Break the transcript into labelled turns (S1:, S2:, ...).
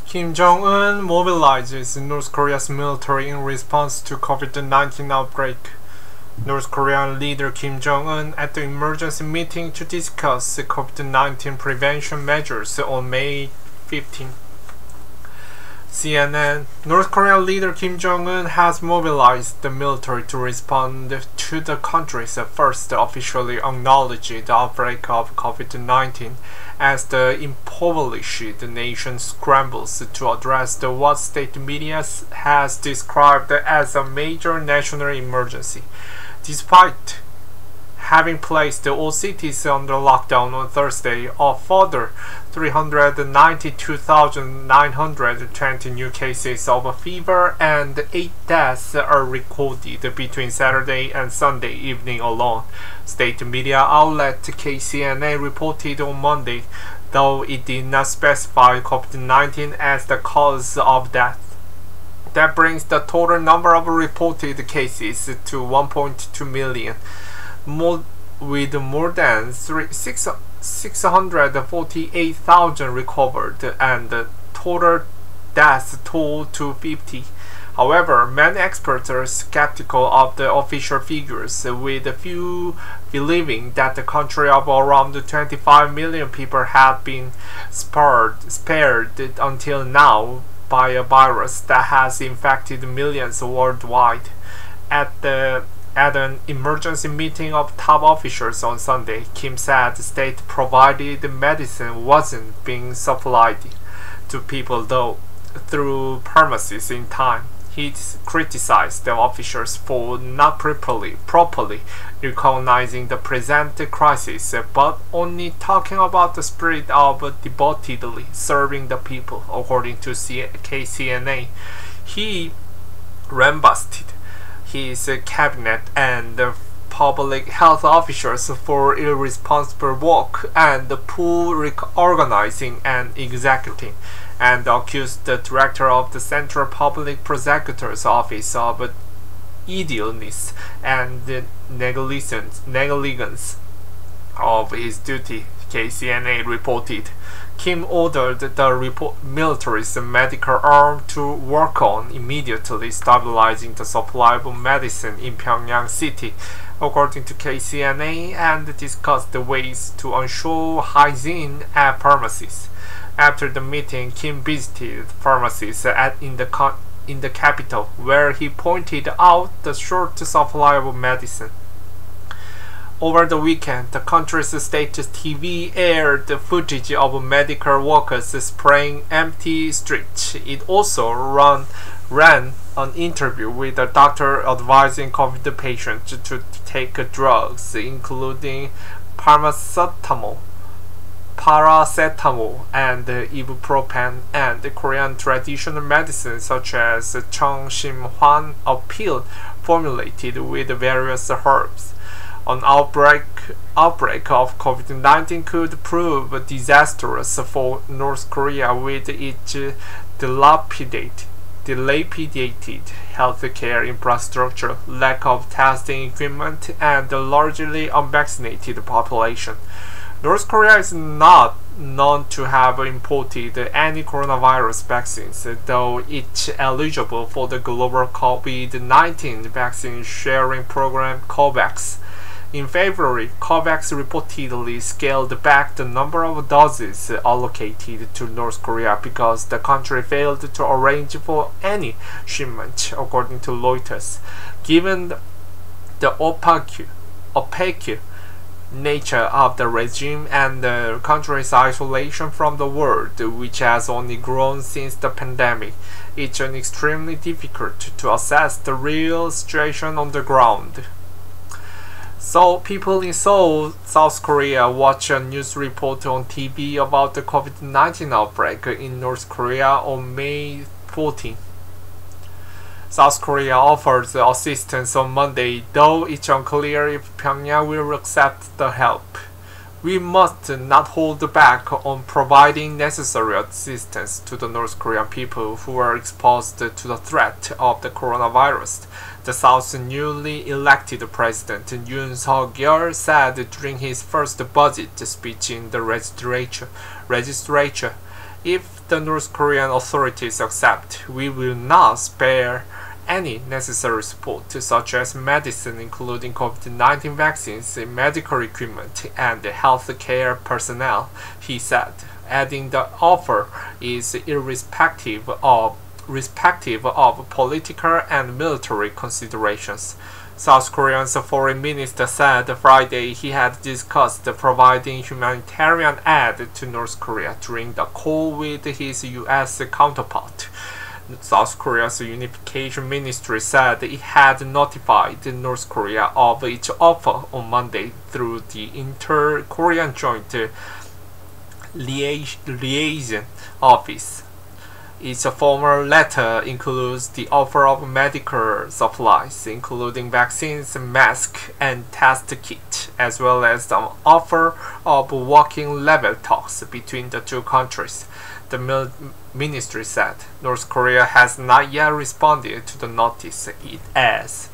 S1: Jong Un mobilizes North Korea's military in response to Covid-19 outbreak. North Korean leader Kim Jong Un at the emergency meeting to discuss COVID-19 prevention measures on May 15. CNN. North Korean leader Kim Jong Un has mobilized the military to respond to the country's first officially acknowledged outbreak of COVID-19 as the impoverished nation scrambles to address what state media has described as a major national emergency. Despite having placed all cities under lockdown on Thursday, a further 392,920 new cases of fever and 8 deaths are recorded between Saturday and Sunday evening alone. State media outlet KCNA reported on Monday, though it did not specify COVID-19 as the cause of death. That brings the total number of reported cases to 1.2 million. With more than 648,000 recovered and the total deaths toll to 50. However, many experts are skeptical of the official figures, with a few believing that the country of around 25 million people had been spared until now by a virus that has infected millions worldwide. At an emergency meeting of top officials on Sunday, Kim said state-provided medicine wasn't being supplied to people through pharmacies in time. He criticized the officials for not properly recognizing the present crisis, but only talking about the spirit of devotedly serving the people, according to KCNA. He lambasted his cabinet and public health officials for irresponsible work and poor organizing and executing, and accused the director of the Central Public Prosecutor's Office of idleness and negligence of his duty, KCNA reported. Kim ordered the military's medical arm to work on immediately stabilizing the supply of medicine in Pyongyang City, according to KCNA, and discussed the ways to ensure hygiene at pharmacies. After the meeting, Kim visited pharmacies in the capital, where he pointed out the short supply of medicine. Over the weekend, the country's state TV aired footage of medical workers spraying empty streets. It also ran an interview with a doctor advising COVID patients to take drugs, including paracetamol and ibuprofen, and Korean traditional medicine such as Cheongshim-hwan, a pill formulated with various herbs. An outbreak of COVID-19 could prove disastrous for North Korea, with its dilapidated healthcare infrastructure, lack of testing equipment, and a largely unvaccinated population. North Korea is not known to have imported any coronavirus vaccines, though it's eligible for the global COVID-19 vaccine sharing program COVAX. In February, COVAX reportedly scaled back the number of doses allocated to North Korea because the country failed to arrange for any shipment, according to Reuters. Given the opaque nature of the regime and the country's isolation from the world, which has only grown since the pandemic, it's extremely difficult to assess the real situation on the ground. So people in Seoul, South Korea, watch a news report on TV about the COVID-19 outbreak in North Korea on May 14. South Korea offers assistance on Monday, though it's unclear if Pyongyang will accept the help. We must not hold back on providing necessary assistance to the North Korean people who are exposed to the threat of the coronavirus, the South's newly elected president Yoon said during his first budget speech in the legislature. If the North Korean authorities accept, we will not spare any necessary support, such as medicine, including COVID-19 vaccines, medical equipment, and healthcare personnel, he said, adding the offer is irrespective of political and military considerations. South Korea's foreign minister said Friday he had discussed providing humanitarian aid to North Korea during the call with his U.S. counterpart. South Korea's unification ministry said it had notified North Korea of its offer on Monday through the Inter-Korean Joint Liaison Office. Its formal letter includes the offer of medical supplies, including vaccines, masks, and test kits, as well as the offer of working-level talks between the two countries. The ministry said North Korea has not yet responded to the notice it adds.